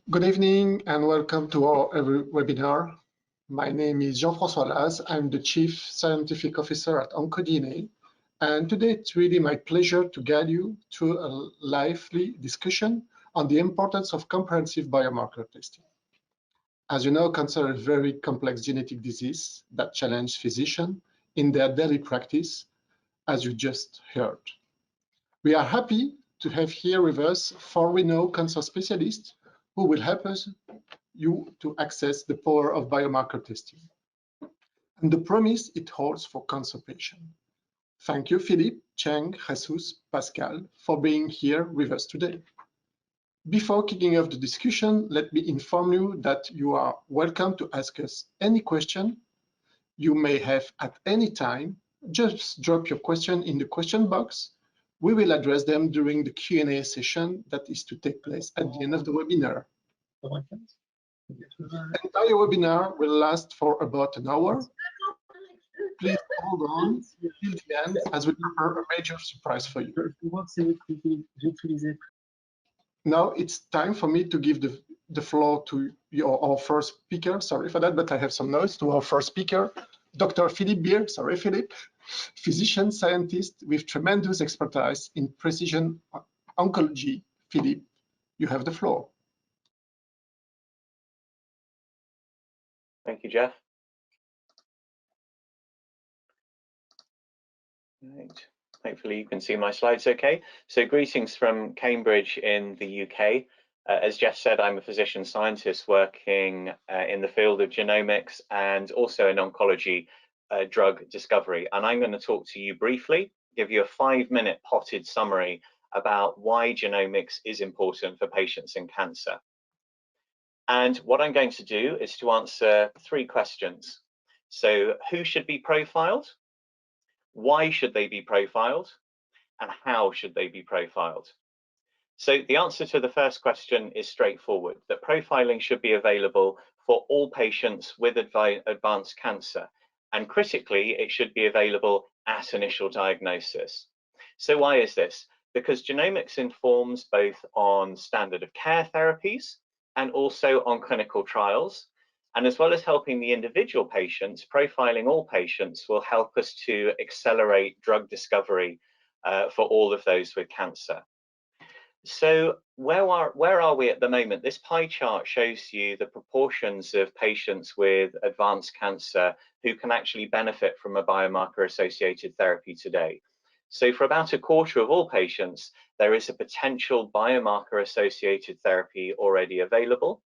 Good evening and welcome to our webinar. My name is Jean-François Laz. I'm the Chief Scientific Officer at OncoDEEP, and today it's really my pleasure to guide you through a lively discussion on the importance of comprehensive biomarker testing. As you know, cancer is a very complex genetic disease that challenges physicians in their daily practice, as you just heard. We are happy to have here with us 4 renowned cancer specialists who will help you to access the power of biomarker testing and the promise it holds for cancer patients. Thank you, Philippe, Cheng, Jesus, Pascal, for being here with us today. Before kicking off the discussion, let me inform you that you are welcome to ask us any question you may have at any time. Just drop your question in the question box. We will address them during the Q&A session that is to take place at the end of the webinar. The entire webinar will last for about an hour. Please hold on till the end as we prepare a major surprise for you. Now it's time for me to give the floor to our first speaker. Sorry for that, but I have some noise. To our first speaker, Dr. Philippe Beer. Sorry, Philippe. Physician scientist with tremendous expertise in precision oncology. Philippe, you have the floor. Thank you, Jeff. Right. Hopefully you can see my slides okay. So greetings from Cambridge in the UK. As Jeff said, I'm a physician scientist working in the field of genomics and also in oncology drug discovery. And I'm going to talk to you briefly, give you a 5-minute potted summary about why genomics is important for patients in cancer. And what I'm going to do is to answer 3 questions. So who should be profiled? Why should they be profiled? And how should they be profiled? So the answer to the first question is straightforward, that profiling should be available for all patients with advanced cancer. And critically, it should be available at initial diagnosis. So why is this? Because genomics informs both on standard of care therapies and also on clinical trials. And as well as helping the individual patients, profiling all patients will help us to accelerate drug discovery for all of those with cancer. So where are we at the moment? This pie chart shows you the proportions of patients with advanced cancer who can actually benefit from a biomarker-associated therapy today. So for about a quarter of all patients, there is a potential biomarker-associated therapy already available.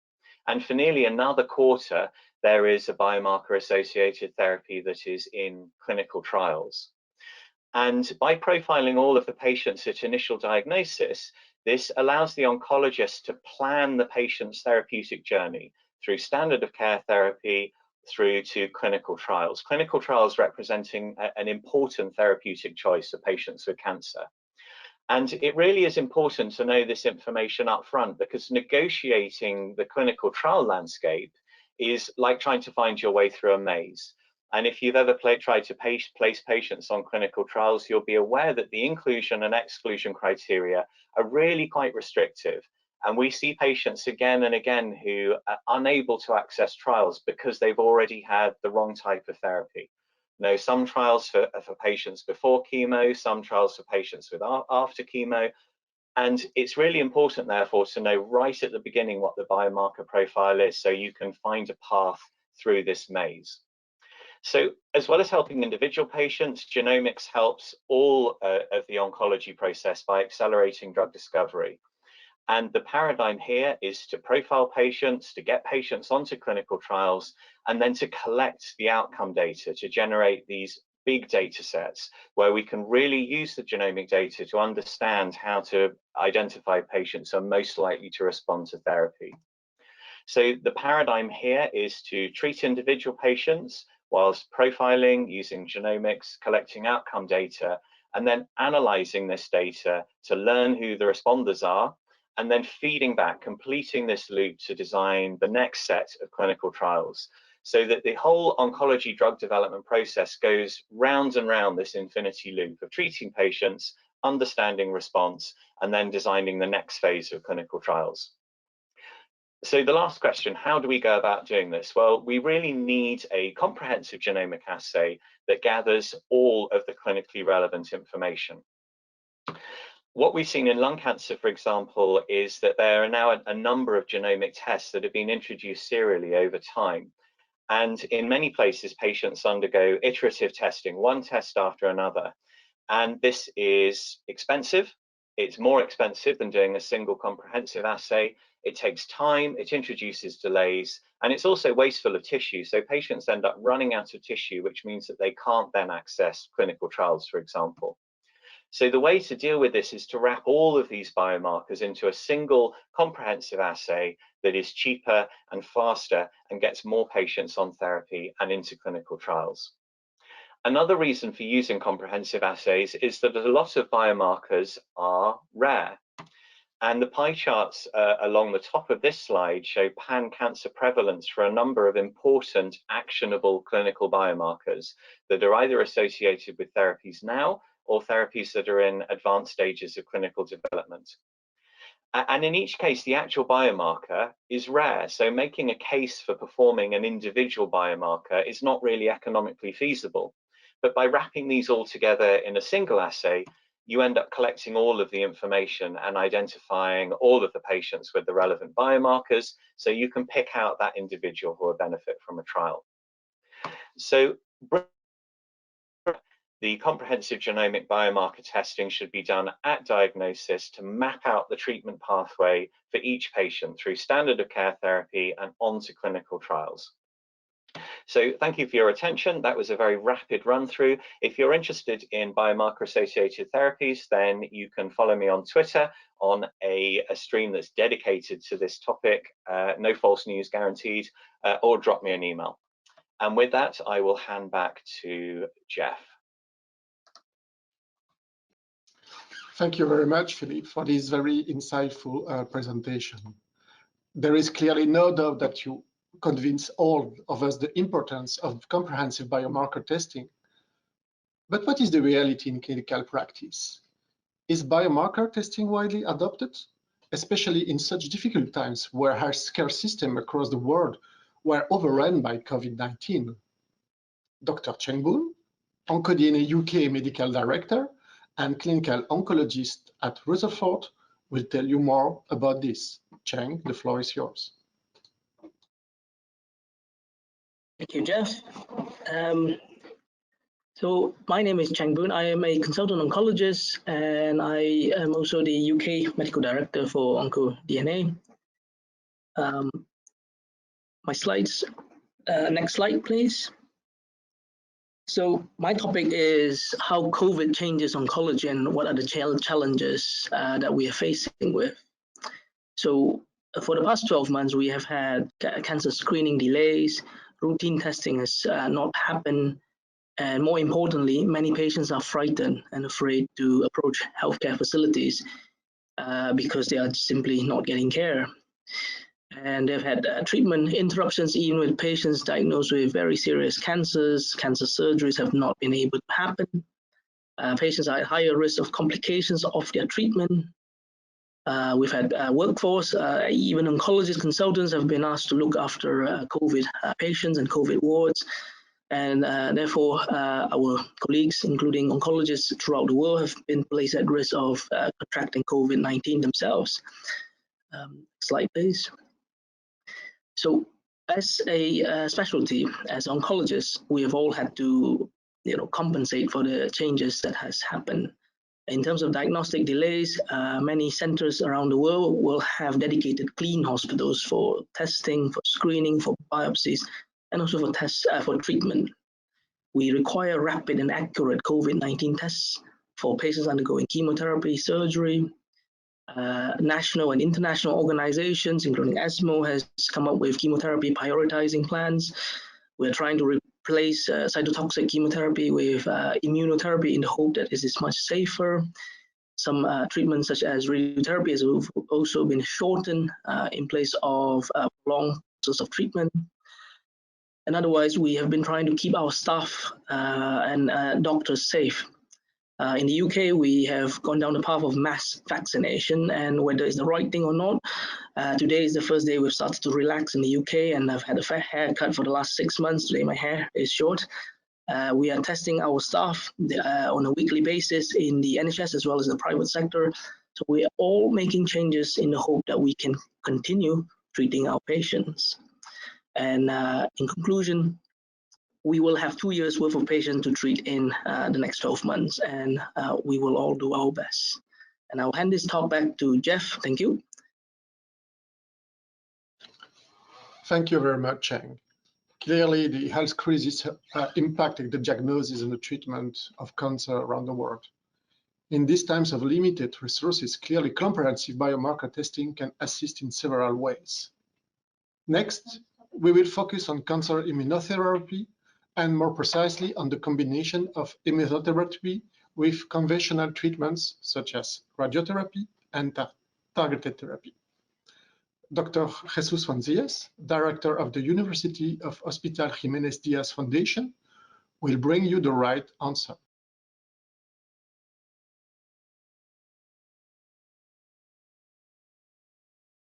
And for nearly another quarter, there is a biomarker-associated therapy that is in clinical trials. And by profiling all of the patients at initial diagnosis, this allows the oncologist to plan the patient's therapeutic journey through standard of care therapy through to clinical trials. Clinical trials representing an important therapeutic choice for patients with cancer. And it really is important to know this information up front, because negotiating the clinical trial landscape is like trying to find your way through a maze. And if you've ever tried to place patients on clinical trials, you'll be aware that the inclusion and exclusion criteria are really quite restrictive. And we see patients again and again who are unable to access trials because they've already had the wrong type of therapy. No, some trials for patients before chemo, some trials for patients with after chemo. And it's really important, therefore, to know right at the beginning what the biomarker profile is so you can find a path through this maze. So as well as helping individual patients, genomics helps all of the oncology process by accelerating drug discovery. And the paradigm here is to profile patients, to get patients onto clinical trials, and then to collect the outcome data to generate these big data sets where we can really use the genomic data to understand how to identify patients who are most likely to respond to therapy. So the paradigm here is to treat individual patients whilst profiling using genomics, collecting outcome data, and then analyzing this data to learn who the responders are, and then feeding back, completing this loop to design the next set of clinical trials, so that the whole oncology drug development process goes round and round this infinity loop of treating patients, understanding response, and then designing the next phase of clinical trials. So the last question, how do we go about doing this? Well, we really need a comprehensive genomic assay that gathers all of the clinically relevant information. What we've seen in lung cancer, for example, is that there are now a number of genomic tests that have been introduced serially over time. And in many places, patients undergo iterative testing, one test after another. And this is expensive. It's more expensive than doing a single comprehensive assay. It takes time, it introduces delays, and it's also wasteful of tissue. So patients end up running out of tissue, which means that they can't then access clinical trials, for example. So the way to deal with this is to wrap all of these biomarkers into a single comprehensive assay that is cheaper and faster and gets more patients on therapy and into clinical trials. Another reason for using comprehensive assays is that a lot of biomarkers are rare. And the pie charts along the top of this slide show pan-cancer prevalence for a number of important actionable clinical biomarkers that are either associated with therapies now or therapies that are in advanced stages of clinical development. And in each case, the actual biomarker is rare. So making a case for performing an individual biomarker is not really economically feasible. But by wrapping these all together in a single assay, you end up collecting all of the information and identifying all of the patients with the relevant biomarkers, so you can pick out that individual who will benefit from a trial. So the comprehensive genomic biomarker testing should be done at diagnosis to map out the treatment pathway for each patient through standard of care therapy and onto clinical trials. So thank you for your attention. That was a very rapid run through. If you're interested in biomarker associated therapies, then you can follow me on Twitter on a stream that's dedicated to this topic, no false news guaranteed, or drop me an email. And with that, I will hand back to Jeff. Thank you very much, Philippe, for this very insightful presentation. There is clearly no doubt that you convince all of us the importance of comprehensive biomarker testing. But what is the reality in clinical practice? Is biomarker testing widely adopted, especially in such difficult times where healthcare systems across the world were overrun by COVID-19? Dr. Cheng Boon, OncoDNA UK Medical Director and Clinical Oncologist at Rutherford, will tell you more about this. Cheng, the floor is yours. Thank you, Jeff. So my name is Cheng Boon. I am a consultant oncologist, and I am also the UK Medical Director for OncoDNA. My slides, next slide, please. So my topic is how COVID changes oncology and what are the challenges that we are facing with. So for the past 12 months, we have had cancer screening delays, routine testing has not happened, and more importantly, many patients are frightened and afraid to approach healthcare facilities because they are simply not getting care. And they've had treatment interruptions even with patients diagnosed with very serious cancers. Cancer surgeries have not been able to happen. Patients are at higher risk of complications of their treatment. We've had workforce, even oncologist consultants have been asked to look after COVID patients and COVID wards. And therefore, our colleagues, including oncologists throughout the world, have been placed at risk of contracting COVID-19 themselves. Slide, please. So as a specialty, as oncologists, we have all had to compensate for the changes that has happened. In terms of diagnostic delays, many centers around the world will have dedicated clean hospitals for testing, for screening, for biopsies, and also for tests for treatment. We require rapid and accurate COVID-19 tests for patients undergoing chemotherapy, surgery. National and international organizations, including ESMO, has come up with chemotherapy prioritizing plans. We're trying to replace cytotoxic chemotherapy with immunotherapy in the hope that this is much safer. Some treatments such as radiotherapy has also been shortened in place of long process of treatment. And otherwise, we have been trying to keep our staff and doctors safe. In the UK, we have gone down the path of mass vaccination, and whether it's the right thing or not, today is the first day we've started to relax in the UK, and I've had a fair haircut for the last 6 months. Today my hair is short. We are testing our staff on a weekly basis in the NHS as well as the private sector. So we are all making changes in the hope that we can continue treating our patients. And in conclusion, we will have 2 years worth of patients to treat in the next 12 months, and we will all do our best. And I'll hand this talk back to Jeff. Thank you. Thank you very much, Cheng. Clearly, the health crisis impacted the diagnosis and the treatment of cancer around the world. In these times of limited resources, clearly comprehensive biomarker testing can assist in several ways. Next, we will focus on cancer immunotherapy, and more precisely on the combination of immunotherapy with conventional treatments such as radiotherapy and targeted therapy. Dr. Garcia-Foncillas, Director of the University of Hospital Jimenez Diaz Foundation, will bring you the right answer.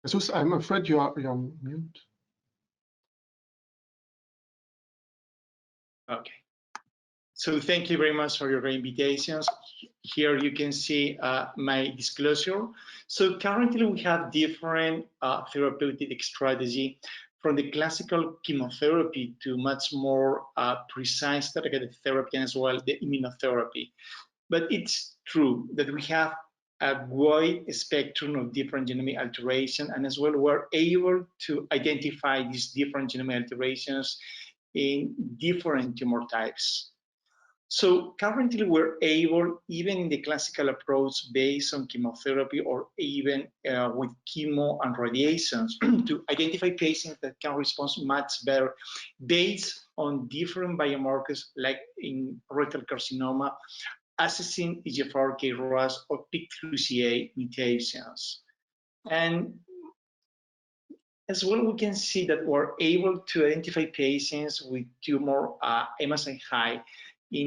Jesus, I'm afraid you're on mute. Okay. So thank you very much for your invitations. Here you can see my disclosure. So currently we have different therapeutic strategy, from the classical chemotherapy to much more precise targeted therapy, and as well the immunotherapy. But it's true that we have a wide spectrum of different genomic alterations, and as well we're able to identify these different genomic alterations in different tumor types. So currently we're able, even in the classical approach based on chemotherapy or even with chemo and radiations, to identify patients that can respond much better based on different biomarkers, like in rectal carcinoma, assessing EGFR, KRAS, or PIK3CA mutations. And as well, we can see that we're able to identify patients with tumor MSI high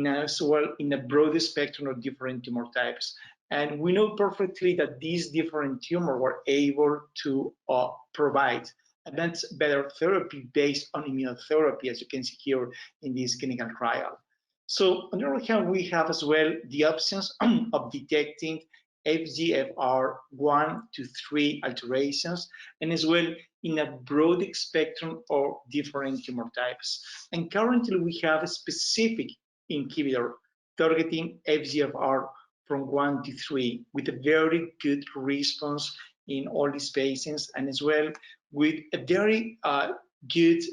as well in a broad spectrum of different tumor types. And we know perfectly that these different tumors were able to provide a much better therapy based on immunotherapy, as you can see here in this clinical trial. So on the other hand, we have as well the options of detecting FGFR1 to 3 alterations, and as well in a broad spectrum of different tumor types. And currently we have a specific inhibitor targeting FGFR from 1 to 3 with a very good response in all these patients, and as well with a very good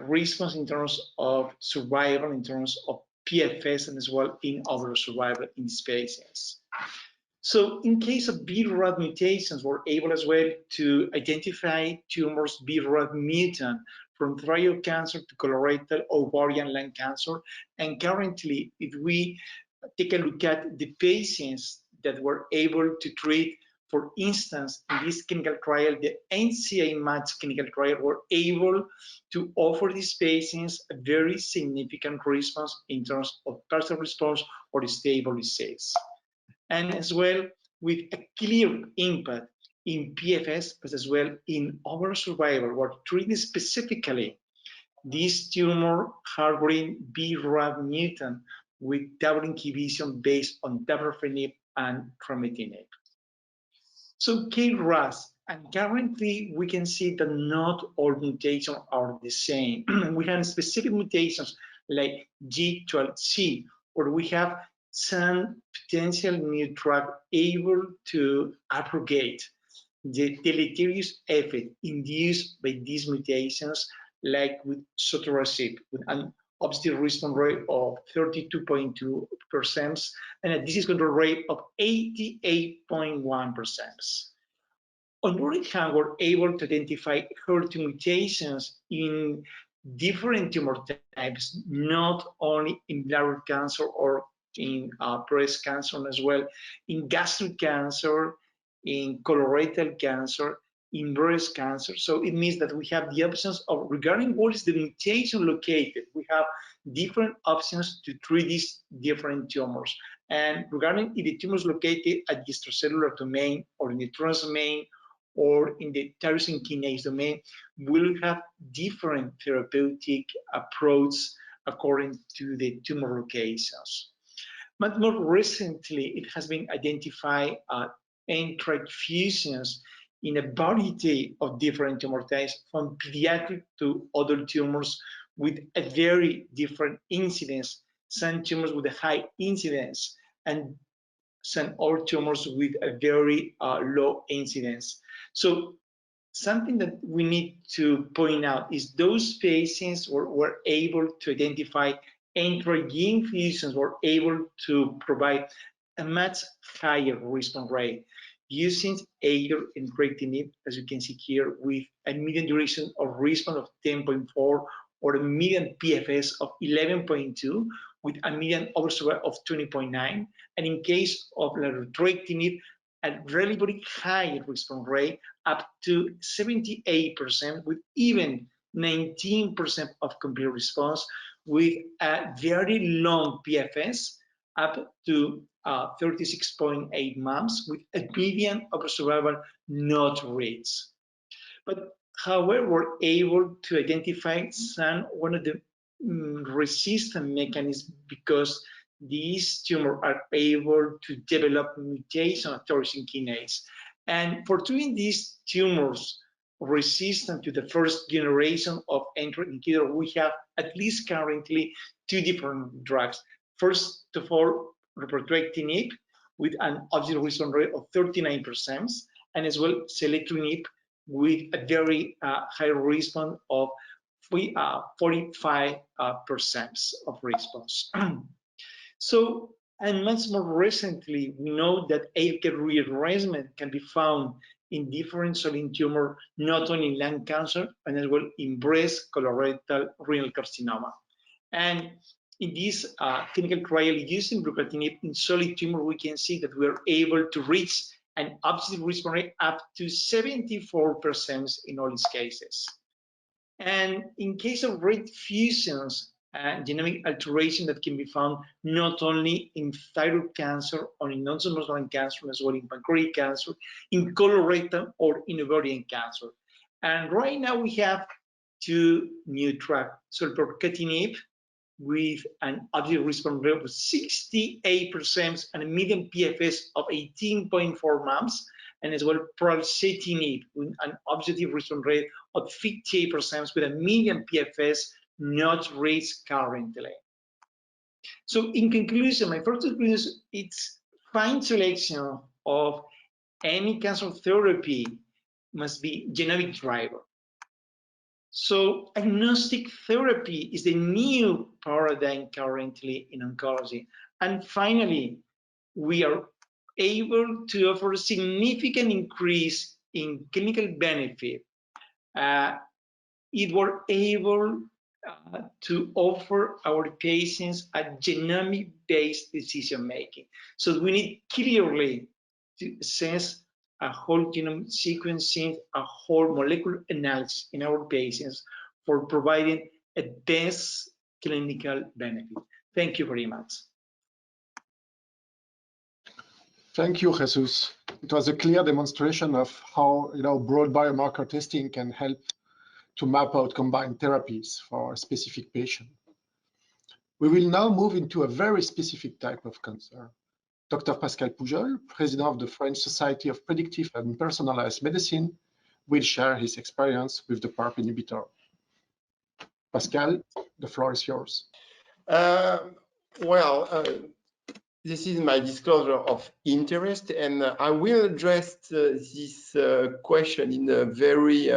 response in terms of survival, in terms of PFS, and as well in overall survival in these patients. So in case of BRAF mutations, we're able as well to identify tumors BRAF mutant from thyroid cancer to colorectal, ovarian, lung cancer. And currently, if we take a look at the patients that were able to treat, for instance, in this clinical trial, the NCI match clinical trial, were able to offer these patients a very significant response in terms of partial response or stable disease. And as well, with a clear impact in PFS, but as well in overall survival, we're treating specifically this tumor harboring BRAF mutant with double inhibition based on dabrafenib and trametinib. So KRAS, and currently we can see that not all mutations are the same. We have specific mutations like G12C, where we have some potential new drug able to abrogate the deleterious effect induced by these mutations, like with sotorasib, with an objective response rate of 32.2% and a disease control rate of 88.1%. On the other hand, we're able to identify HER2 mutations in different tumor types, not only in bladder cancer or in breast cancer, and as well in gastric cancer, in colorectal cancer, in breast cancer. So it means that we have the options of, regarding what is the mutation located, we have different options to treat these different tumors. And regarding if the tumor is located at the extracellular domain or in the trans domain or in the tyrosine kinase domain, we'll have different therapeutic approach according to the tumor locations. But more recently, it has been identified NTRK fusions in a variety of different tumor types, from pediatric to adult tumors with a very different incidence, some tumors with a high incidence, and some other tumors with a very low incidence. So something that we need to point out is those patients were able to identify NTRK gene fusions, were able to provide a much higher response rate using either entrectinib, as you can see here, with a median duration of response of 10.4 or a median PFS of 11.2 with a median overall survival of 20.9, and in case of entrectinib, a relatively high response rate up to 78% with even 19% of complete response with a very long PFS up to 36.8 months with a median overall survival not reached. But however, we're able to identify one of the resistant mechanisms because these tumors are able to develop mutation of tyrosine kinase. And for treating these tumors resistant to the first generation of NTRK inhibitor, we have at least currently two different drugs. First of all, repotrectinib with an objective response rate of 39%, and as well selectinib with a very high response of 45% of response. So, and much more recently, we know that ALK rearrangement can be found in different solid tumors, not only in lung cancer, and as well in breast, colorectal, renal carcinoma. And in this clinical trial using repotrectinib in solid tumor, we can see that we are able to reach an objective response rate up to 74% in all these cases. And in case of red fusions, genomic alteration that can be found not only in thyroid cancer or in non-small cell lung cancer, as well in pancreatic cancer, in colorectal or in ovarian cancer. And right now we have two new drugs, sulfatinib with an objective response rate of 68% and a median PFS of 18.4 months, and as well pralsetinib with an objective response rate of 58% with a median PFS not reached currently. So in conclusion, my first experience, it's fine selection of any cancer therapy must be genomic driver. So agnostic therapy is the new paradigm currently in oncology. And finally, we are able to offer a significant increase in clinical benefit. It were able to offer our patients a genomic-based decision-making. So we need clearly to assess a whole genome sequencing, a whole molecular analysis in our patients for providing a best clinical benefit. Thank you very much. Thank you, Jesus. It was a clear demonstration of how broad biomarker testing can help to map out combined therapies for a specific patient. We will now move into a very specific type of cancer. Dr. Pascal Pujol, president of the French Society of Predictive and Personalized Medicine, will share his experience with the Parp inhibitor. Pascal, the floor is yours. This is my disclosure of interest, and I will address this question in a very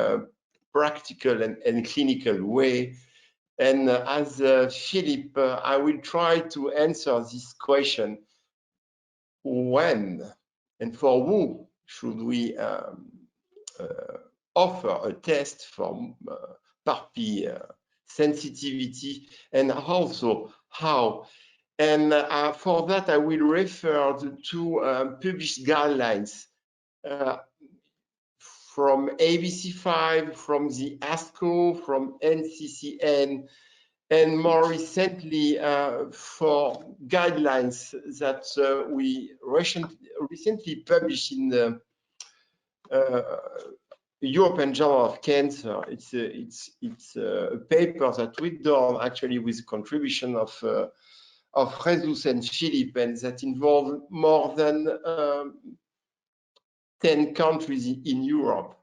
practical and clinical way. And as Philip, I will try to answer this question: when and for whom should we offer a test for Parp sensitivity, and also how? And for that, I will refer to published guidelines from ABC5, from the ASCO, from NCCN, and more recently for guidelines that we recently published in the European Journal of Cancer. It's a paper that we've done actually with contribution of Jesus and Philippe, and that involved more than 10 countries in Europe.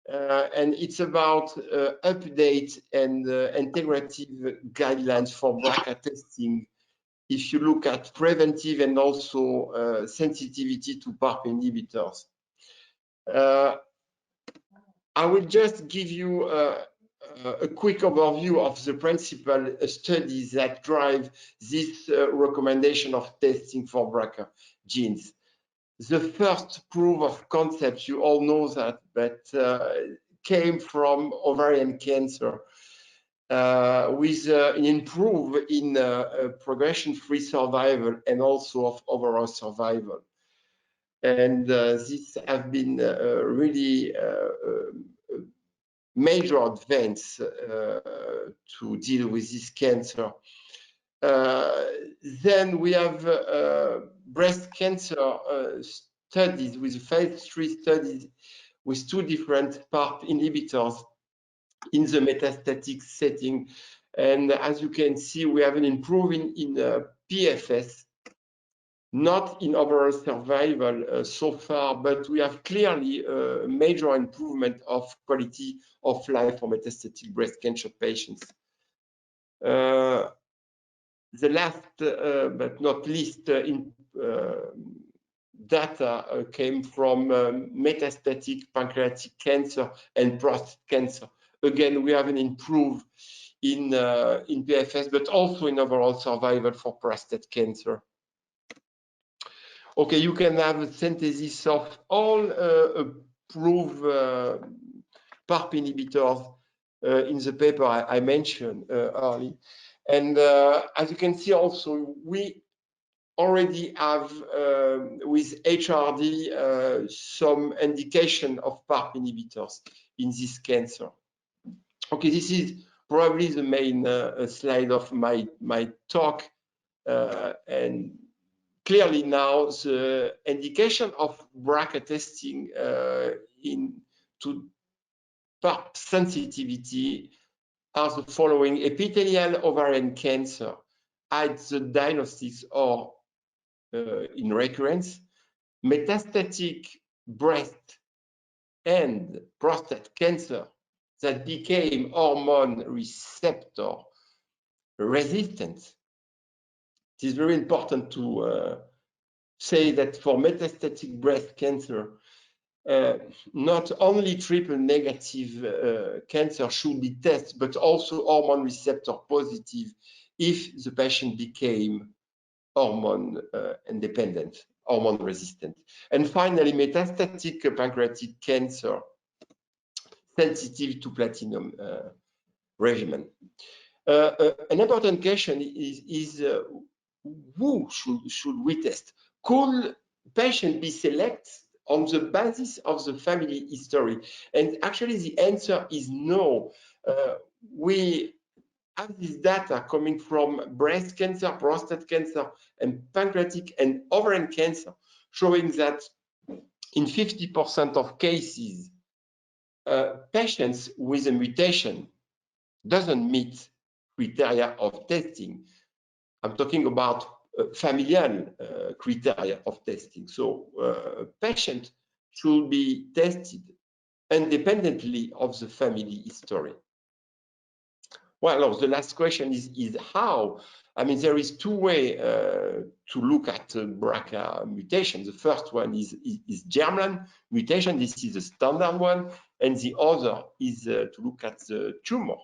And it's about update and integrative guidelines for BRCA testing if you look at preventive and also sensitivity to PARP inhibitors. I will just give you a quick overview of the principal studies that drive this recommendation of testing for BRCA genes. The first proof of concept, you all know that, but came from ovarian cancer with an improvement in progression-free survival and also of overall survival. And this has been really major advance to deal with this cancer. Then we have breast cancer studies with phase 3 studies with 2 different PARP inhibitors in the metastatic setting. And as you can see, we have an improvement in PFS, not in overall survival so far, but we have clearly a major improvement of quality of life for metastatic breast cancer patients. The last but not least data came from metastatic pancreatic cancer and prostate cancer. Again, we have an improvement in PFS, but also in overall survival for prostate cancer. Okay, you can have a synthesis of all approved PARP inhibitors in the paper I mentioned earlier. And as you can see also, we already have with HRD some indication of PARP inhibitors in this cancer. Okay, this is probably the main slide of my talk. And clearly now the indication of BRCA testing into PARP sensitivity are the following: epithelial ovarian cancer at the diagnosis or in recurrence, metastatic breast and prostate cancer that became hormone receptor resistant. It is very important to say that for metastatic breast cancer, not only triple negative cancer should be tested, but also hormone receptor positive if the patient became hormone independent, hormone resistant. And finally, metastatic pancreatic cancer sensitive to platinum regimen. An important question is who should we test? Could patient be selected on the basis of the family history? And actually the answer is no. We have this data coming from breast cancer, prostate cancer, and pancreatic and ovarian cancer, showing that in 50% of cases, patients with a mutation doesn't meet criteria of testing. I'm talking about familial criteria of testing. So patient should be tested independently of the family history. Well, the last question is how? I mean, there is 2 ways to look at BRCA mutation. The first one is germline mutation. This is the standard one. And the other is to look at the tumor.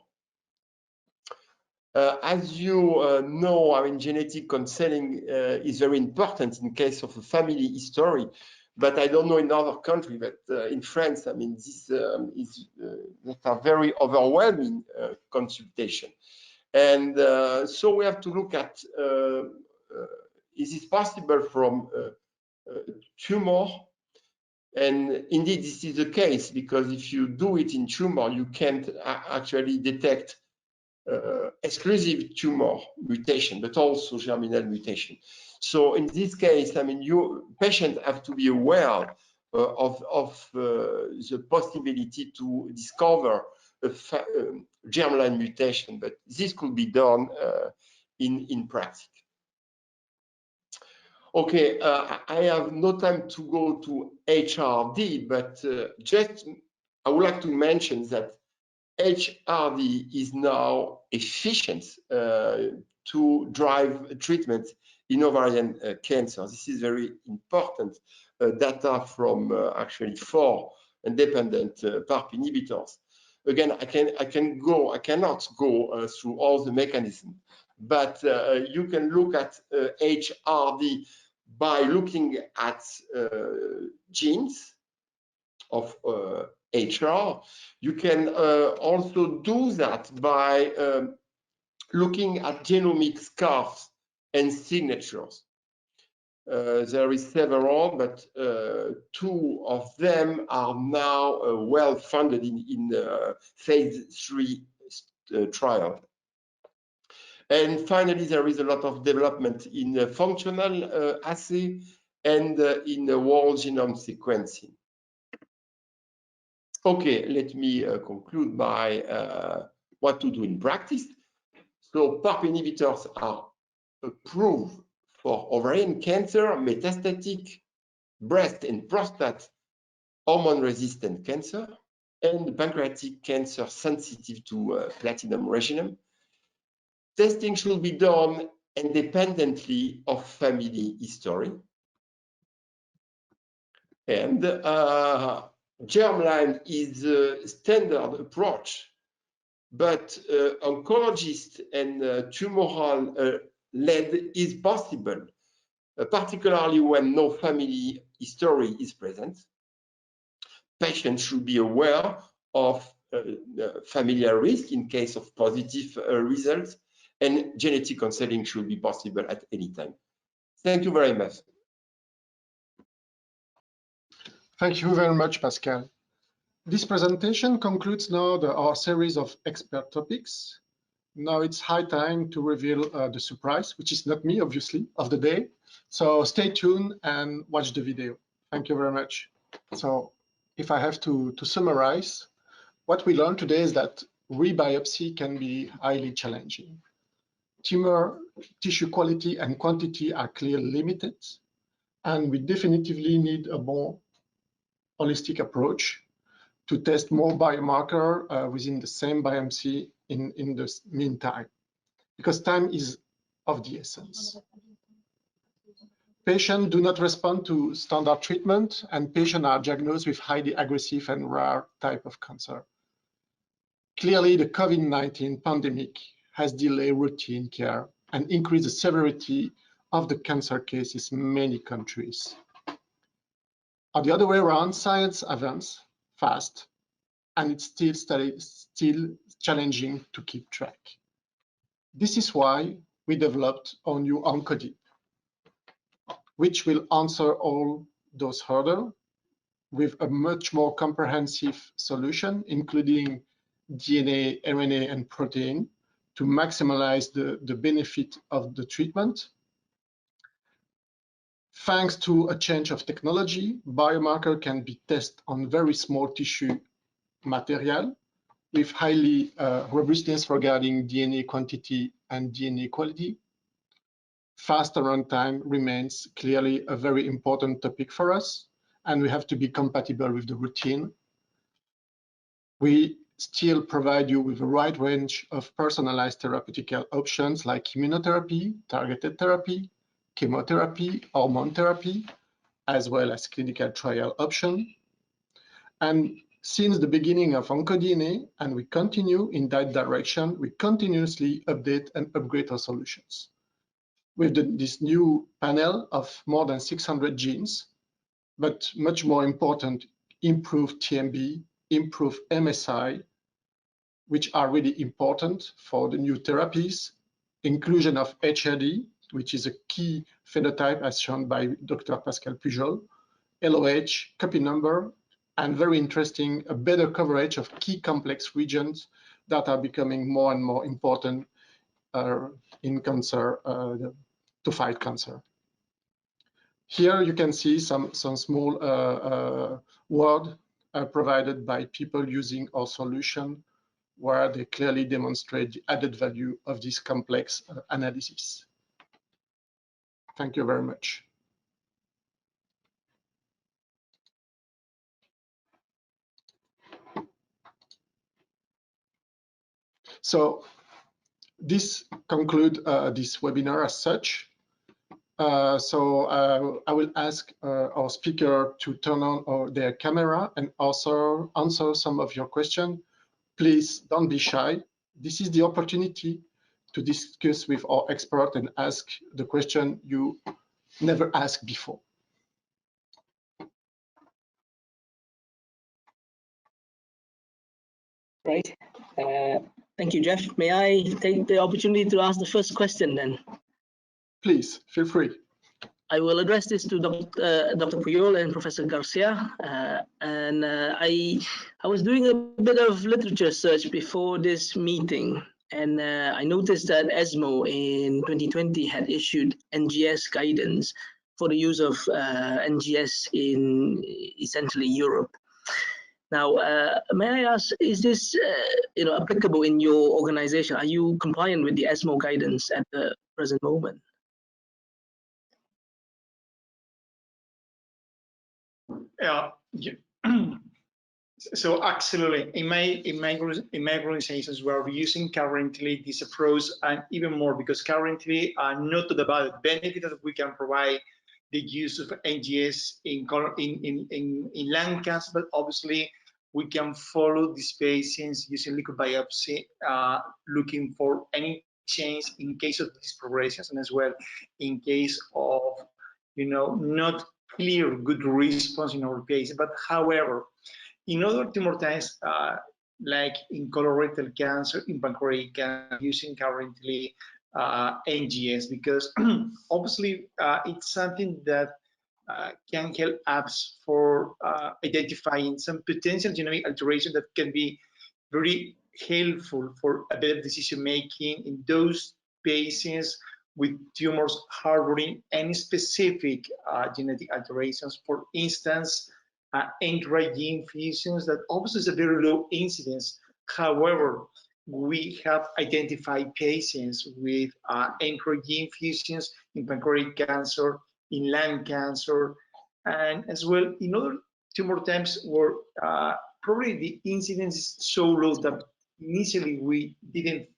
As you know, I mean, genetic counseling is very important in case of a family history. But I don't know in other countries, but in France, I mean, this is a very overwhelming consultation. And so we have to look at, is it possible from tumor And indeed, this is the case, because if you do it in tumor, you can't actually detect exclusive tumor mutation, but also germinal mutation. So in this case, I mean, your patients have to be aware of the possibility to discover a germline mutation, but this could be done in practice. Okay, I have no time to go to HRD, but just I would like to mention that HRD is now efficient to drive treatment in ovarian cancer. This is very important data from actually 4 independent PARP inhibitors. Again, I cannot go through all the mechanisms, but you can look at HRD by looking at genes of HR. You can also do that by looking at genomic scars and signatures. There is several, but 2 of them are now well funded in phase 3 trial. And finally, there is a lot of development in functional assay and in whole genome sequencing. Okay, let me conclude by what to do in practice. So PARP inhibitors are approved for ovarian cancer, metastatic, breast and prostate hormone-resistant cancer, and pancreatic cancer sensitive to platinum regimen. Testing should be done independently of family history. And germline is a standard approach, but oncologist and tumoral lead is possible, particularly when no family history is present. Patients should be aware of familial risk in case of positive results, and genetic counseling should be possible at any time. Thank you very much. Thank you very much, Pascal. This presentation concludes now our series of expert topics. Now it's high time to reveal the surprise, which is not me, obviously, of the day. So stay tuned and watch the video. Thank you very much. So if I have to summarize, what we learned today is that rebiopsy can be highly challenging. Tumor tissue quality and quantity are clearly limited, and we definitively need a more holistic approach to test more biomarker within the same biopsy in the meantime, because time is of the essence. Patients do not respond to standard treatment, and patients are diagnosed with highly aggressive and rare type of cancer. Clearly, the COVID-19 pandemic has delayed routine care and increased the severity of the cancer cases in many countries. On the other way around, science advances fast, and it's still challenging to keep track. This is why we developed our new OncoDEEP, which will answer all those hurdles with a much more comprehensive solution, including DNA, RNA, and protein, to maximize the benefit of the treatment. Thanks to a change of technology, biomarker can be tested on very small tissue material with highly robustness regarding DNA quantity and DNA quality. Fast turnaround time remains clearly a very important topic for us, and we have to be compatible with the routine. We still provide you with a wide range of personalized therapeutic options like immunotherapy, targeted therapy, chemotherapy, hormone therapy, as well as clinical trial option. And since the beginning of OncoDNA, and we continue in that direction, we continuously update and upgrade our solutions. With this new panel of more than 600 genes, but much more important, improved TMB, improved MSI, which are really important for the new therapies, inclusion of HRD, which is a key phenotype as shown by Dr. Pascal Pujol, LOH, copy number, and very interesting, a better coverage of key complex regions that are becoming more and more important in cancer, to fight cancer. Here you can see some small word provided by people using our solution, where they clearly demonstrate the added value of this complex analysis. Thank you very much. So this concludes this webinar as such. I will ask our speaker to turn on their camera and also answer some of your questions. Please don't be shy. This is the opportunity to discuss with our expert and ask the question you never asked before. Right. Thank you, Jeff. May I take the opportunity to ask the first question then? Please, feel free. I will address this to Dr. Pujol and Professor Garcia. I was doing a bit of literature search before this meeting, and I noticed that ESMO in 2020 had issued NGS guidance for the use of NGS in essentially Europe. Now, may I ask, is this applicable in your organization? Are you compliant with the ESMO guidance at the present moment? Yeah. So absolutely, in my organizations, we are using currently this approach, and even more because currently not about the benefit that we can provide the use of NGS in lung cancer, but obviously we can follow these patients using liquid biopsy, looking for any change in case of these progressions, and as well in case of not clear good response in our patients. But however, in other tumor types, like in colorectal cancer, in pancreatic cancer, using currently NGS, because obviously it's something that can help us for identifying some potential genomic alteration that can be very helpful for a better decision making in those patients with tumors harboring any specific genetic alterations. For instance, intra-gene fusions that obviously is a very low incidence. However, we have identified patients with intra-gene fusions in pancreatic cancer, in lung cancer, and as well in other tumor types where probably the incidence is so low that initially we didn't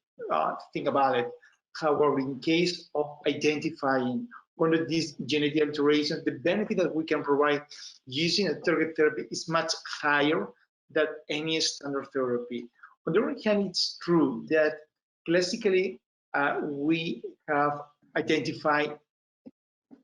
think about it. However, in case of identifying one of these genetic alterations, the benefit that we can provide using a target therapy is much higher than any standard therapy. On the other hand, it's true that classically we have identified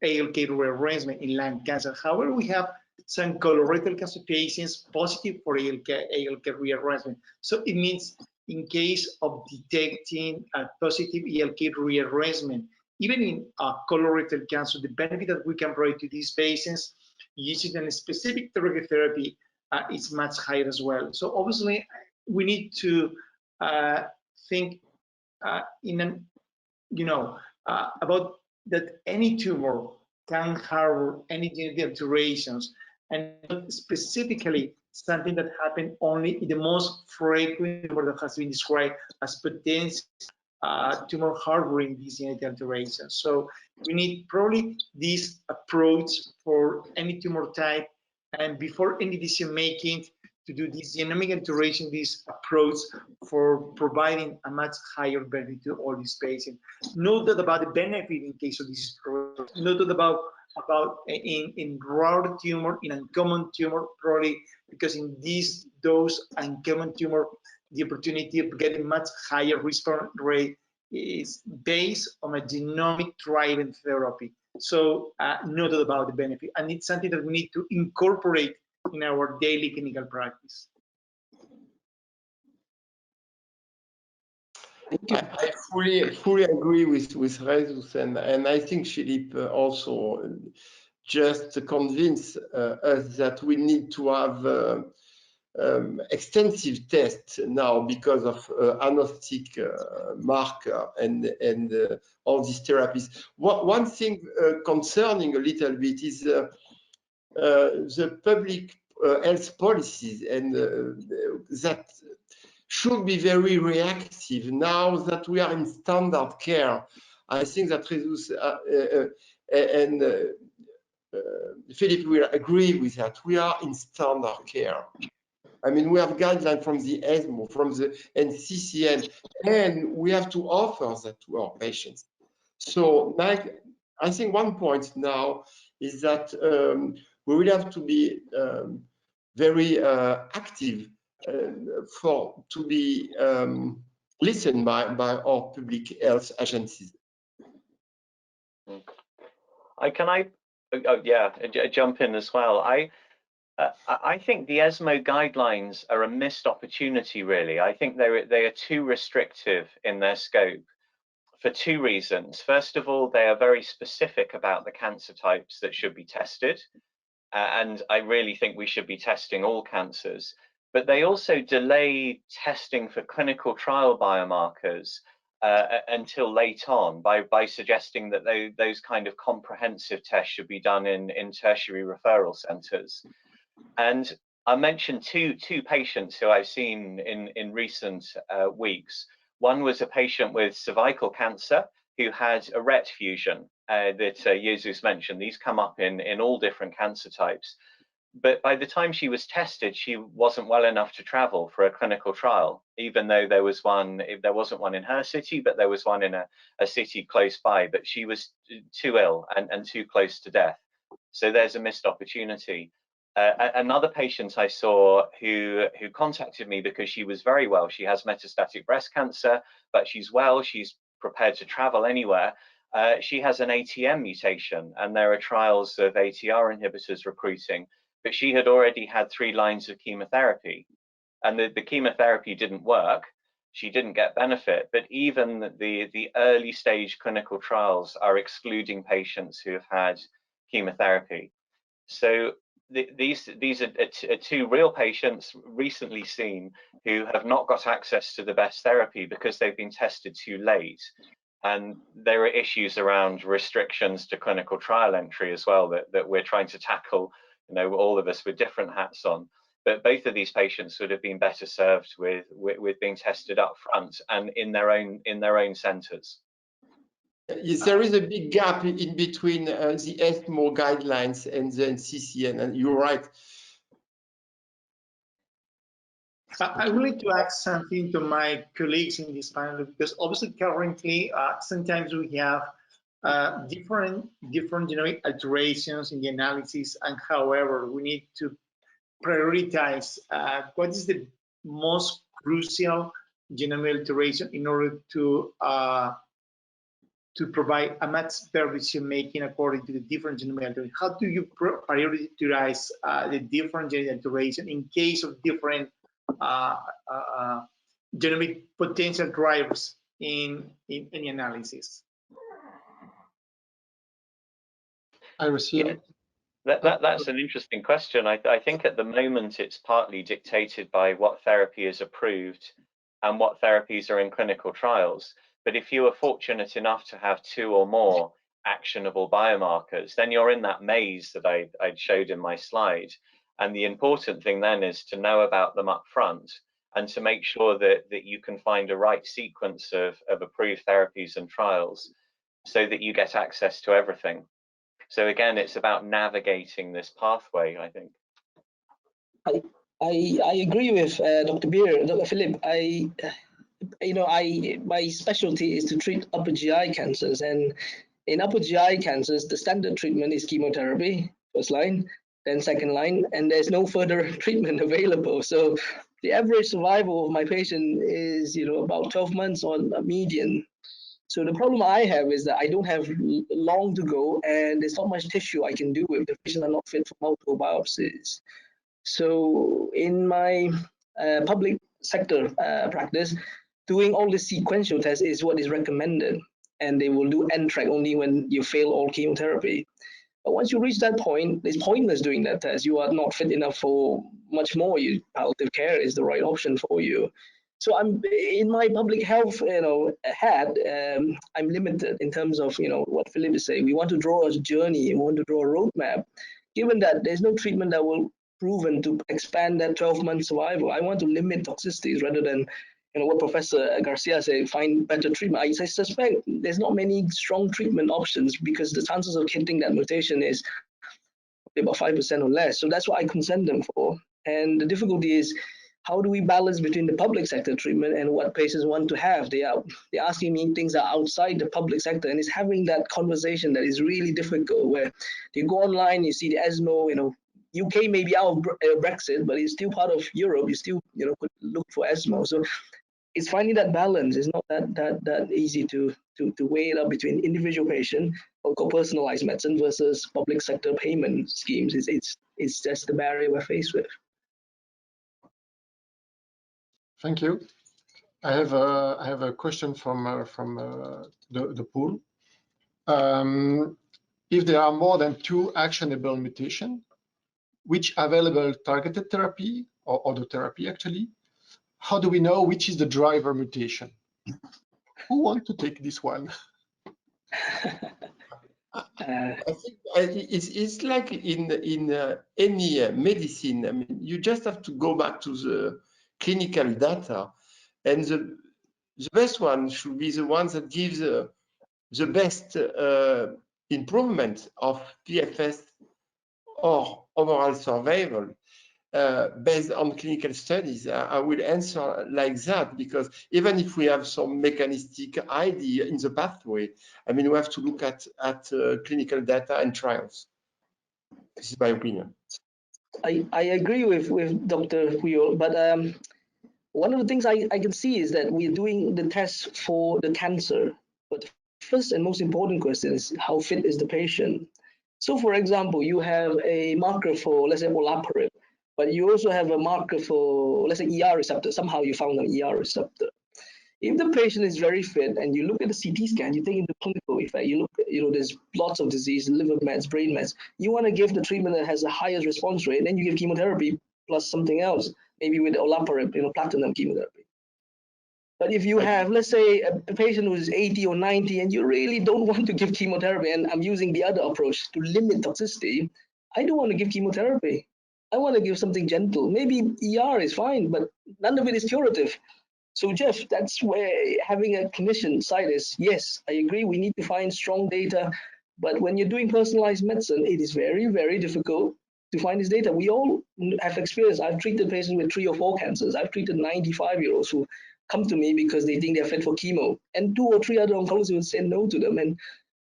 ALK rearrangement in lung cancer. However, we have some colorectal cancer patients positive for ALK rearrangement. So it means in case of detecting a positive ALK rearrangement, even in colorectal cancer, the benefit that we can provide to these patients using a specific targeted therapy is much higher as well. So obviously, we need to think about that any tumor can harbor any genetic alterations, and not specifically something that happened only in the most frequent tumor that has been described as potential tumor harboring these genetic alterations. So we need probably this approach for any tumor type, and before any decision making, to do this genomic alteration, this approach for providing a much higher benefit to all these patients. No doubt about the benefit in case of this approach. No doubt about in rare tumor, in uncommon tumor, probably because in those uncommon tumor, the opportunity of getting much higher response rate is based on a genomic-driven therapy. So no doubt about the benefit, and it's something that we need to incorporate in our daily clinical practice. I fully agree with Jesus, and I think Philippe also just convince us that we need to have extensive tests now because of agnostic marker and all these therapies. One thing concerning a little bit is the public health policies, and that should be very reactive now that we are in standard care. I think that reduce Philip will agree with that. We are in standard care. I mean, we have guidelines from the ESMO, from the NCCN, and we have to offer that to our patients. So, like, I think one point now is that we will have to be very active to be listened by our public health agencies. Jump in as well. I think the ESMO guidelines are a missed opportunity, really. I think they are too restrictive in their scope for two reasons. First of all, they are very specific about the cancer types that should be tested. And I really think we should be testing all cancers. But they also delay testing for clinical trial biomarkers until late on by suggesting that those kind of comprehensive tests should be done in tertiary referral centres. And I mentioned two patients who I've seen in recent weeks. One was a patient with cervical cancer who had a RET fusion that Jesus mentioned. These come up in all different cancer types. But by the time she was tested, she wasn't well enough to travel for a clinical trial, even though there was one. There wasn't one in her city, but there was one in a city close by. But she was too ill and too close to death. So there's a missed opportunity. Another patient I saw who contacted me because she was very well. She has metastatic breast cancer, but she's well. She's prepared to travel anywhere. She has an ATM mutation, and there are trials of ATR inhibitors recruiting. But she had already had 3 lines of chemotherapy, and the chemotherapy didn't work. She didn't get benefit. But even the early stage clinical trials are excluding patients who have had chemotherapy. So these are 2 real patients recently seen who have not got access to the best therapy because they've been tested too late. And there are issues around restrictions to clinical trial entry as well that we're trying to tackle, you know, all of us with different hats on. But both of these patients would have been better served with being tested up front and in their own centres. Yes, there is a big gap in between the ESMO guidelines and the NCCN, and you're right. I would like to ask something to my colleagues in this panel, because obviously currently sometimes we have different genomic alterations in the analysis, and however we need to prioritize what is the most crucial genomic alteration in order to provide a much better decision making according to the different genomic alterations. How do you prioritize the different genomic alteration in case of different genomic potential drivers in any analysis? I receive. Yeah, that's an interesting question. I think at the moment it's partly dictated by what therapy is approved and what therapies are in clinical trials. But if you are fortunate enough to have 2 or more actionable biomarkers, then you're in that maze that I showed in my slide. And the important thing then is to know about them up front and to make sure that you can find a right sequence of approved therapies and trials so that you get access to everything. So again, it's about navigating this pathway, I think. I agree with Dr. Beer, Dr. Philip. My specialty is to treat upper GI cancers, and in upper GI cancers, the standard treatment is chemotherapy, first line, then second line, and there's no further treatment available. So the average survival of my patient is, about 12 months on a median. So the problem I have is that I don't have long to go, and there's not much tissue I can do if the patients are not fit for multiple biopsies. So in my public sector practice, doing all the sequential tests is what is recommended, and they will do NTRK only when you fail all chemotherapy. But once you reach that point, it's pointless doing that test. You are not fit enough for much more. Palliative care is the right option for you. So I'm in my public health, hat. I'm limited in terms of what Philip is saying. We want to draw a journey. We want to draw a roadmap. Given that there's no treatment that will proven to expand that 12-month survival, I want to limit toxicities rather than what Professor Garcia said, find better treatment. I suspect there's not many strong treatment options because the chances of hitting that mutation is about 5% or less. So that's what I consent them for. And the difficulty is, how do we balance between the public sector treatment and what patients want to have? They're asking me things that are outside the public sector, and it's having that conversation that is really difficult. Where you go online, you see the ESMO, UK may be out of Brexit, but it's still part of Europe. You still could look for ESMO. So it's finding that balance. It's not that easy to weigh it up between individual patient or personalized medicine versus public sector payment schemes. It's just the barrier we're faced with. Thank you. I have a question from the pool. If there are more than 2 actionable mutations, which available targeted therapy or other therapy actually, how do we know which is the driver mutation? Who wants to take this one? I think it's like in any medicine. I mean, you just have to go back to the clinical data, and the best one should be the ones that gives the best improvement of PFS or overall survival. Based on clinical studies, I will answer like that, because even if we have some mechanistic idea in the pathway, I mean, we have to look at clinical data and trials. This is my opinion. I agree with Dr. Pujol, but one of the things I can see is that we're doing the test for the cancer, but the first and most important question is how fit is the patient. So, for example, you have a marker for, let's say, olaparib, but you also have a marker for, let's say, ER receptor. Somehow you found an ER receptor. If the patient is very fit and you look at the CT scan, you take into clinical effect, you look, there's lots of disease, liver mets, brain mets. You want to give the treatment that has the highest response rate, then you give chemotherapy plus something else, maybe with olaparib, platinum chemotherapy. But if you have, let's say, a patient who is 80 or 90 and you really don't want to give chemotherapy, and I'm using the other approach to limit toxicity, I don't want to give chemotherapy. I want to give something gentle. Maybe ER is fine, but none of it is curative. So, Jeff, that's where having a clinician side is, yes, I agree, we need to find strong data. But when you're doing personalized medicine, it is very, very difficult to find this data. We all have experience. I've treated patients with 3 or 4 cancers. I've treated 95-year-olds who come to me because they think they're fit for chemo, and 2 or 3 other oncologists will say no to them. And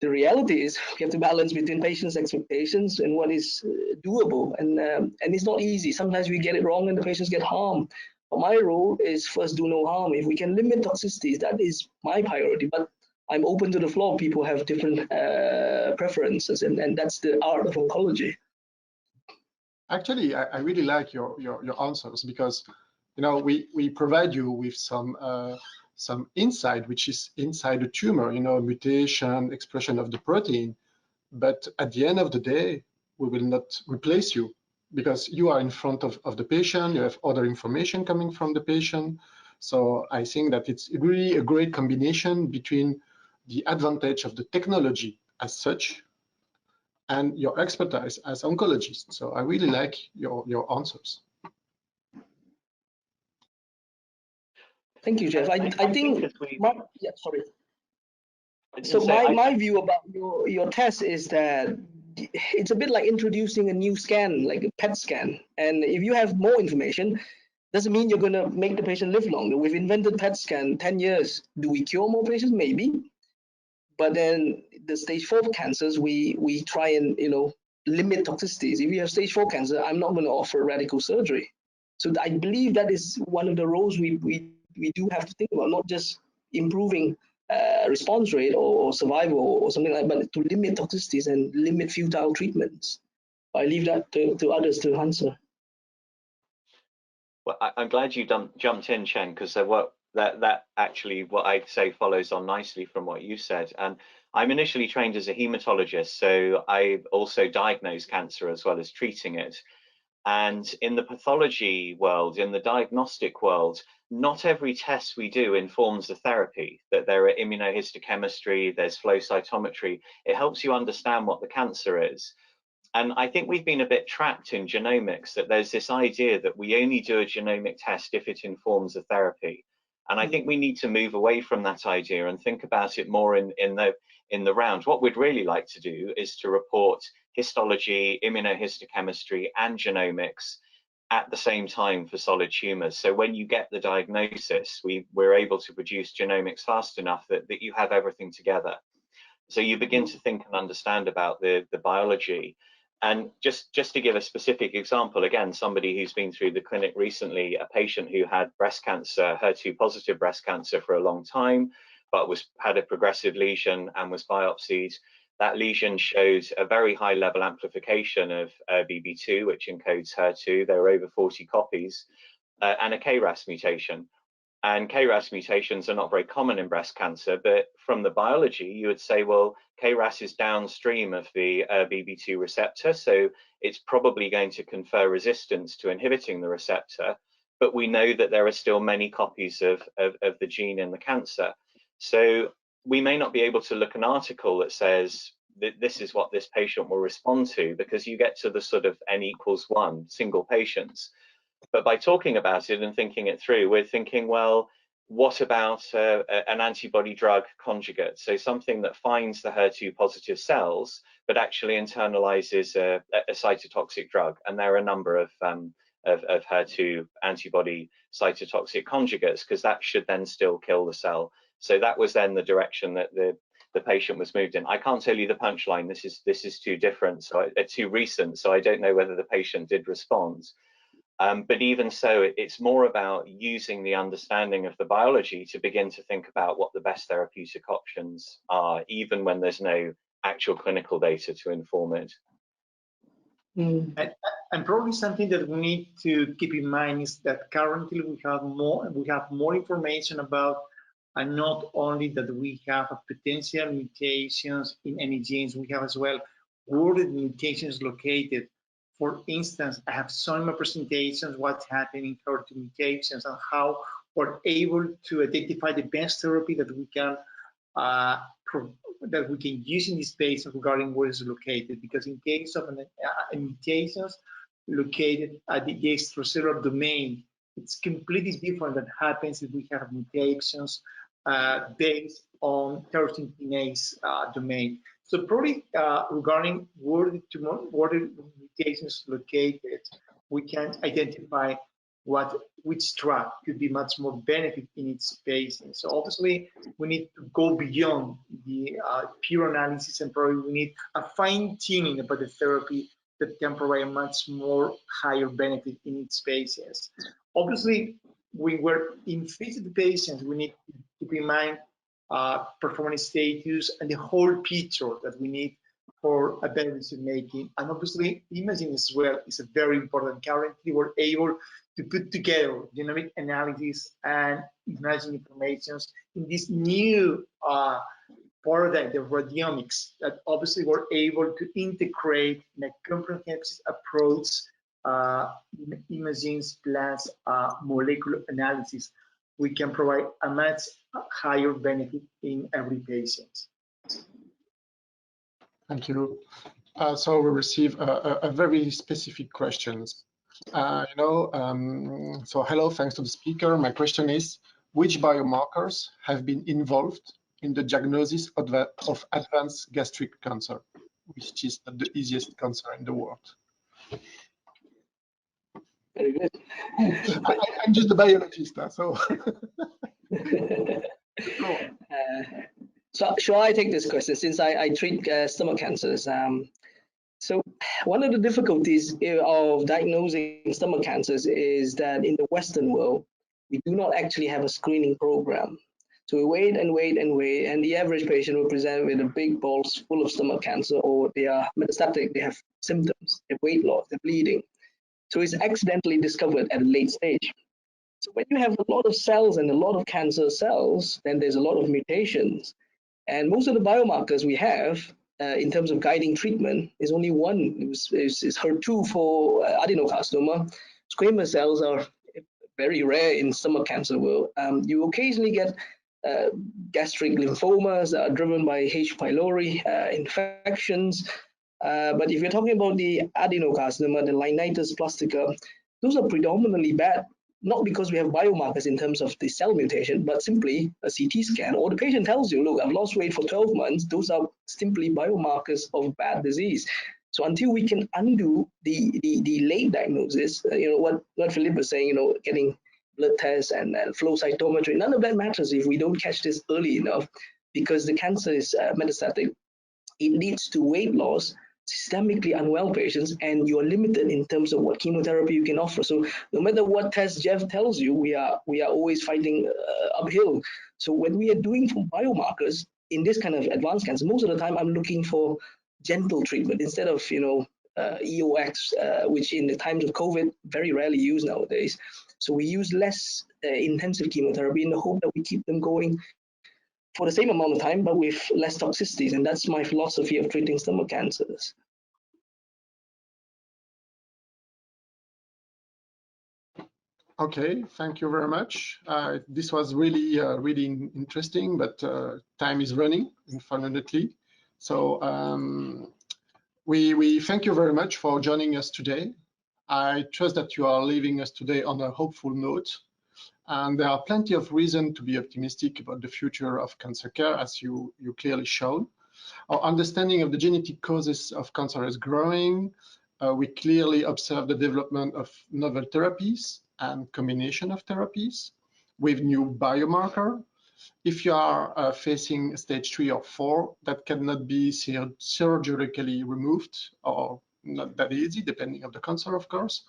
the reality is we have to balance between patients' expectations and what is doable, and it's not easy. Sometimes we get it wrong and the patients get harmed. But my role is first do no harm. If we can limit toxicities, that is my priority. But I'm open to the floor. People have different preferences, and that's the art of oncology. Actually, I really like your answers, because we provide you with some insight, which is inside the tumor, mutation, expression of the protein. But at the end of the day, we will not replace you, because you are in front of the patient. You have other information coming from the patient. So I think that it's really a great combination between the advantage of the technology as such and your expertise as oncologist. So I really like your answers. Thank you, Jeff. I think sorry. So my view about your test is that it's a bit like introducing a new scan, like a PET scan. And if you have more information, doesn't mean you're going to make the patient live longer. We've invented PET scan 10 years. Do we cure more patients? Maybe. But then the stage 4 cancers, we try and limit toxicities. If you have stage 4 cancer, I'm not going to offer radical surgery. So I believe that is one of the roles we do have to think about, not just improving response rate or survival or something like that, but to limit toxicities and limit futile treatments. I leave that to others to answer. Well, I'm glad you jumped in, Cheng, because that actually, what I'd say, follows on nicely from what you said. And I'm initially trained as a hematologist, so I also diagnose cancer as well as treating it. And in the pathology world, in the diagnostic world, not every test we do informs the therapy. That there are immunohistochemistry, there's flow cytometry. It helps you understand what the cancer is. And I think we've been a bit trapped in genomics, that there's this idea that we only do a genomic test if it informs a therapy. And I think we need to move away from that idea and think about it more in the round. What we'd really like to do is to report histology, immunohistochemistry, and genomics at the same time for solid tumors. So when you get the diagnosis, we're able to produce genomics fast enough that you have everything together. So you begin to think and understand about the biology. And just to give a specific example, again, somebody who's been through the clinic recently, a patient who had breast cancer, HER2 positive breast cancer for a long time, but had a progressive lesion and was biopsied. That lesion showed a very high level amplification of BB2, which encodes HER2. There were over 40 copies, and a KRAS mutation. And KRAS mutations are not very common in breast cancer, but from the biology, you would say, well, KRAS is downstream of the BB2 receptor, so it's probably going to confer resistance to inhibiting the receptor. But we know that there are still many copies of the gene in the cancer. So we may not be able to look an article that says that this is what this patient will respond to, because you get to the sort of n=1 single patients. But by talking about it and thinking it through, we're thinking, well, what about an antibody drug conjugate? So something that finds the HER2 positive cells, but actually internalizes a cytotoxic drug. And there are a number of HER2 antibody cytotoxic conjugates, because that should then still kill the cell. So that was then the direction that the patient was moved in. I can't tell you the punchline. This is too different, so too recent. So I don't know whether the patient did respond. But even so, it's more about using the understanding of the biology to begin to think about what the best therapeutic options are, even when there's no actual clinical data to inform it. And probably something that we need to keep in mind is that currently we have more information about, and not only that we have potential mutations in any genes, we have as well where the mutations located. For instance, I have shown in my presentations what's happening in HER2 mutations and how we're able to identify the best therapy that we can use in this patient regarding where it's located. Because in case of mutations located at the extracellular domain, it's completely different than happens if we have mutations based on tyrosine kinase domain. So probably regarding where the mutations located, we can identify which drug could be much more benefit in its patients. So obviously we need to go beyond the pure analysis, and probably we need a fine tuning about the therapy that can provide a much more higher benefit in its patients. Obviously, when we're in phase of the patients, we need to keep in mind performance status and the whole picture that we need for a better decision making. And obviously, imaging as well is a very important. Currently, we're able to put together genomic analysis and imaging informations in this new paradigm of radiomics, that obviously we're able to integrate in a comprehensive approach imaging plus molecular analysis. We can provide a much higher benefit in every patient. Thank you. So we receive a very specific questions. So hello, thanks to the speaker. My question is, which biomarkers have been involved in the diagnosis of advanced gastric cancer, which is the easiest cancer in the world? Very good. I'm just a biologist, so. So shall I take this question, since I treat stomach cancers? So one of the difficulties of diagnosing stomach cancers is that in the Western world, we do not actually have a screening program. So we wait and wait and wait, and the average patient will present with a big balls full of stomach cancer, or they are metastatic, they have symptoms, they have weight loss, they're bleeding. So it's accidentally discovered at a late stage. So when you have a lot of cells and a lot of cancer cells, then there's a lot of mutations. And most of the biomarkers we have in terms of guiding treatment is only one. It's HER2 for adenocarcinoma. Squamous cells are very rare in stomach cancer world. You occasionally get gastric lymphomas that are driven by H. pylori infections. But if you're talking about the adenocarcinoma, the linitis plastica, those are predominantly bad, not because we have biomarkers in terms of the cell mutation, but simply a CT scan, or the patient tells you, look, I've lost weight for 12 months. Those are simply biomarkers of bad disease. So until we can undo the late diagnosis, what Philippe was saying, getting blood tests and flow cytometry, none of that matters if we don't catch this early enough, because the cancer is metastatic. It leads to weight loss, systemically unwell patients, and you're limited in terms of what chemotherapy you can offer. So no matter what test Jeff tells you, we are always fighting uphill. So when we are doing biomarkers in this kind of advanced cancer, most of the time I'm looking for gentle treatment instead of EOX, which in the times of COVID very rarely used nowadays. So we use less intensive chemotherapy in the hope that we keep them going for the same amount of time, but with less toxicities. And that's my philosophy of treating stomach cancers. Okay, thank you very much. This was really, really interesting, but time is running, unfortunately. So we thank you very much for joining us today. I trust that you are leaving us today on a hopeful note. And there are plenty of reasons to be optimistic about the future of cancer care, as you clearly showed. Our understanding of the genetic causes of cancer is growing. We clearly observe the development of novel therapies and combination of therapies with new biomarker. If you are facing stage 3 or 4, that cannot be surgically removed, or not that easy, depending on the cancer, of course.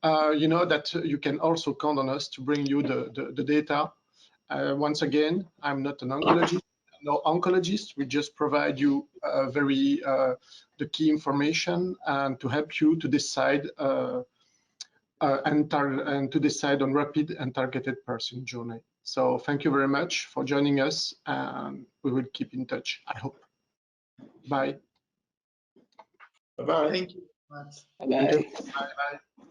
You know that you can also count on us to bring you the data. Once again, I'm not an oncologist, no oncologist. We just provide you the key information and to help you to decide and to decide on rapid and targeted person journey. So thank you very much for joining us, and we will keep in touch, I hope. Bye. Bye-bye. Thank you very much. Bye-bye. Thank you. Bye-bye.